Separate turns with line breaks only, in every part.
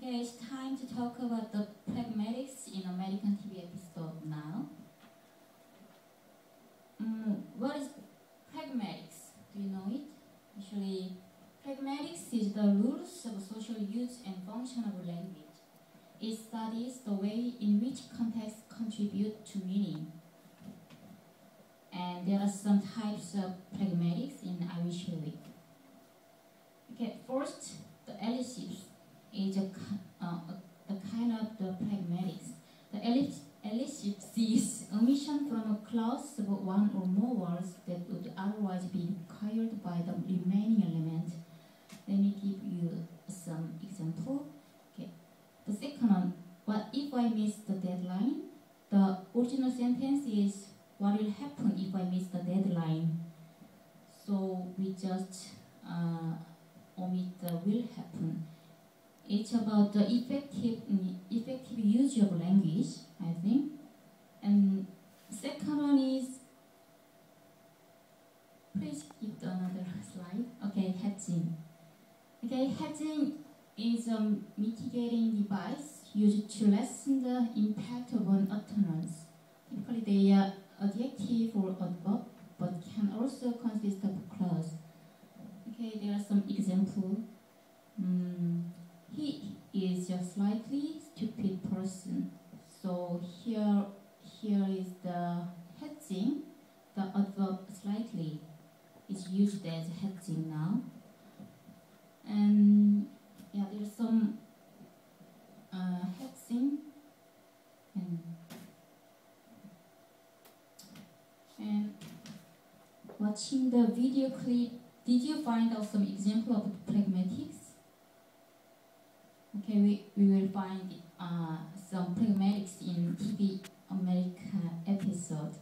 Okay, it's time to talk about the pragmatics in American TV episode now. What is pragmatics? Do you know it? Actually, pragmatics is the rules of social use and function of language. It studies the way in which context contribute to meaning. And there are some types of pragmatics in Irish Way. Okay, first, the ellipsis is a kind of the pragmatics. The ellipsis is omission from a clause of one or more words that would otherwise be required by the remaining element. Let me give you some example. Okay. The second one, what if I miss the deadline? The original sentence is, what will happen if I miss the deadline? So we just omit the will happen. It's about the effective use of language, I think. And second one is, please give another slide. Okay, hedging. Okay, hedging is a mitigating device used to lessen the impact of an utterance. Typically, they are adjective or adverb, but can also consist of clause. Okay, there are some examples. He is a slightly stupid person. So here is the hedging. The adverb slightly is used as hedging now. And yeah, there's some hedging. And watching the video clip, did you find out some example of pragmatics? Okay, we will find some pragmatics in TV America episode.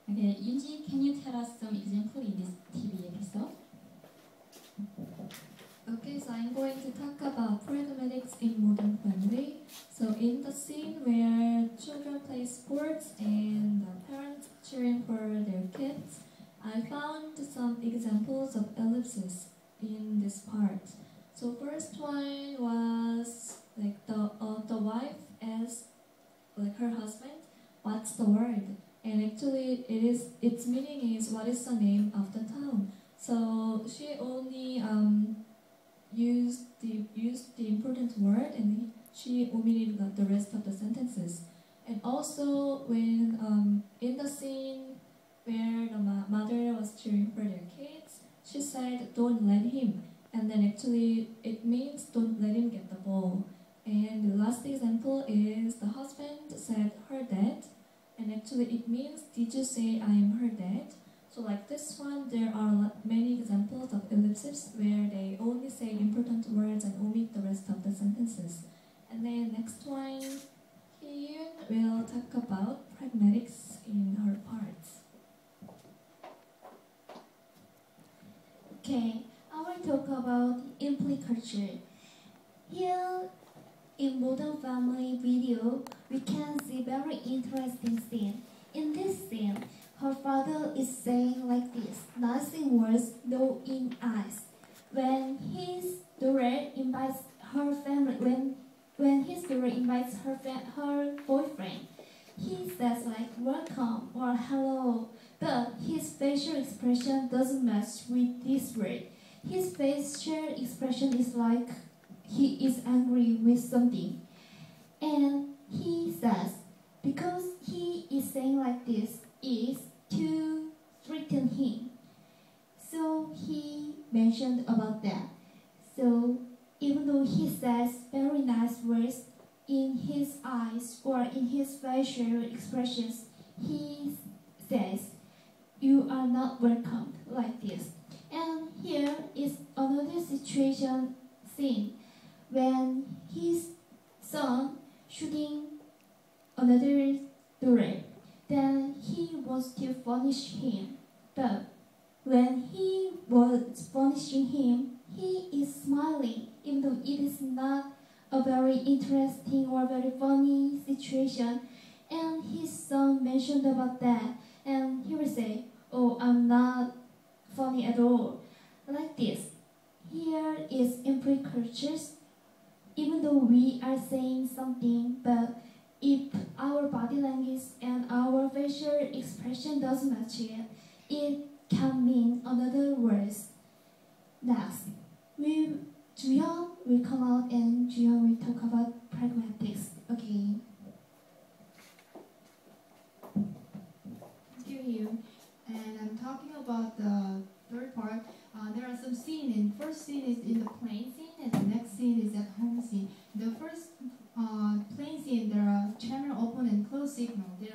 Okay, Yunji, can you tell us some example in this TV episode?
Okay, so I'm going to talk about pragmatics in Modern Family. So in the scene where children play sports and the parents cheering for their kids, I found some examples of ellipses in this part. So first one was like the wife asks like her husband, what's the word? And actually its meaning is what is the name of the town. So she only used the important word and she omitted the rest of the sentences. And also when in the scene where the mother was cheering for their kids, she said, don't let him. And then actually it means don't let him get the ball. And the last example is the husband said her dad, and actually it means did you say I am her dad? So like this one, there are many examples of ellipses where they only say important words and omit the rest of the sentences. And then next one, Hee-yoon will talk about pragmatics in her parts.
Okay, I will talk about impliculture. Here in Modern Family video, we can see very interesting scene. In this scene, her father is saying like this, nothing worse, no in eyes. When his daughter invites her family, when his daughter invites her boyfriend, he says like welcome or hello, but his facial expression doesn't match with this word. His facial expression is like he is angry with something. And he says, because he is saying like this is to threaten him. So he mentioned about that. So even though he says very nice words in his eyes or in his facial expressions, he says, you are not welcome, like this. And here is another situation scene when his son shooting another daughter. Then he wants to punish him. But when he was punishing him, he is smiling, even though it is not a very interesting or very funny situation. And his son mentioned about that, and he will say, oh, I'm not funny at all. Like this. Here is impliculture even though we are saying something, but if our body language and our facial expression doesn't match it, it can mean another words. Next, Juyeon will come out and Juyeon will talk about pragmatics. Okay.
Thank you, Hyun. And I'm talking about the third part. There are some scenes. And first scene is in the plane scene, and the next scene is at home scene. The first plane scene, there are channel open and close signal. There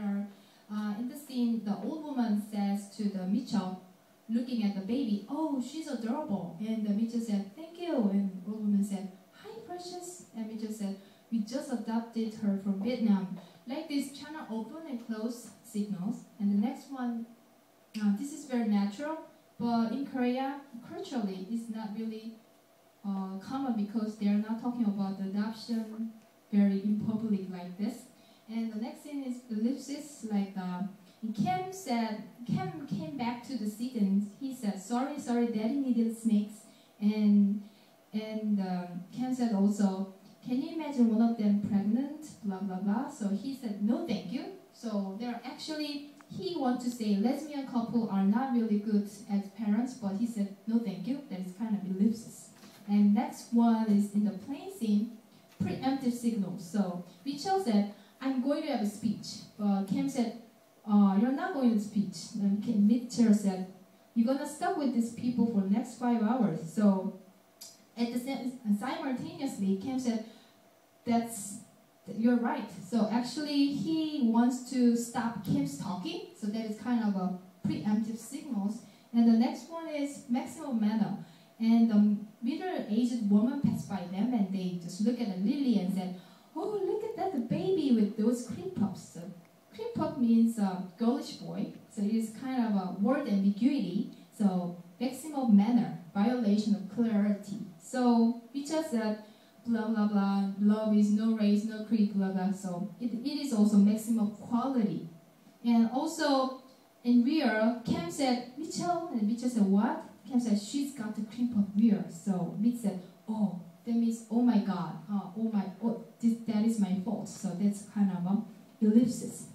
are in the scene, the old woman says to the Mitchell, looking at the baby, "Oh, she's adorable." And the Mitchell said, "Thank you." And the old woman said, "Hi, precious." And Mitchell said, "We just adopted her from Vietnam." Like this channel open and close signals. And the next one, this is very natural, but in Korea, culturally, it's not really common because they're not talking about adoption very in public like this. And the next thing is ellipsis, like Cam came back to the seat and he said, sorry, daddy needed snakes. And Cam said also, can you imagine one of them pregnant, blah, blah, blah. So he said, no, thank you. So they're actually, he wants to say lesbian couple are not really good as parents, but he said, no, thank you. That is kind of ellipsis. And next one is in the plane scene, preemptive signals. So Mitchell said, I'm going to have a speech. But Cam said, you're not going to speech. And Mitchell said, you're going to stuck with these people for the next 5 hours. So at the simultaneously, Cam said, you're right. So actually, he wants to stop Kim's talking. So that is kind of a preemptive signals. And the next one is maximum manner. And the middle-aged woman passed by them, and they just look at the lily and said, "Oh, look at that, the baby with those cream puffs." So, cream puff means girlish boy, so it is kind of a word ambiguity. So maximum manner, violation of clarity. So we just said, blah blah blah. Love is no race, no creed, blah blah. So it is also maximum quality, and also in real, Cam said Mitchell, and Mitchell said what? Cam said, she's got the cream puff rear. So Mitch said, oh, that means, oh my God, that is my fault. So that's kind of a ellipsis.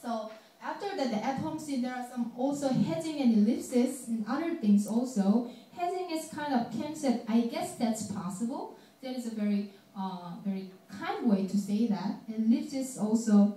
So after that, the at-home scene, there are some also hedging and ellipsis and other things also. Hedging is kind of, Cam said, I guess that's possible. That is a very, very kind way to say that. And ellipsis also,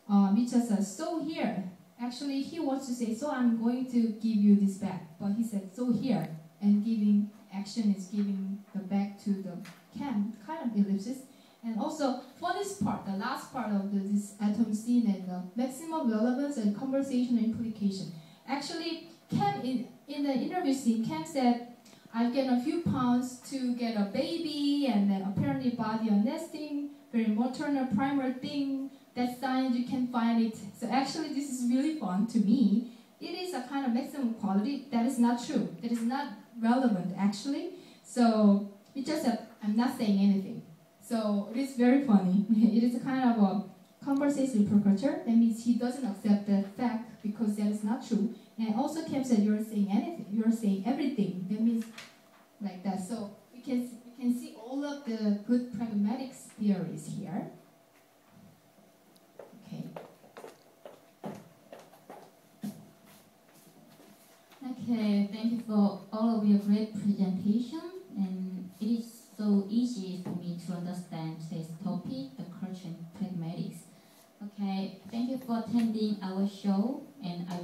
Mitch says, so here. Actually, he wants to say, so I'm going to give you this back. But he said, so here. And giving action is giving the back to the Cam, kind of ellipsis. And also, for this part, the last part of this atom scene and the maximum relevance and conversational implication. Actually, Cam, in the interview scene, Cam said, I've gotten a few pounds to get a baby, and then apparently body on nesting, very maternal primer thing. That signs you can find it. So actually, this is really fun to me. It is a kind of maximum quality. That is not true. That is not relevant, actually. So we just said, I'm not saying anything. So it is very funny. It is a kind of a conversation precursor. That means he doesn't accept that fact because that is not true. And also Cam said, you're saying anything. You're saying everything. That means like that. So we can see all of the good pragmatics theories here.
Okay, thank you for all of your great presentation, and it is so easy for me to understand this topic, the culture and pragmatics. Okay, thank you for attending our show, and I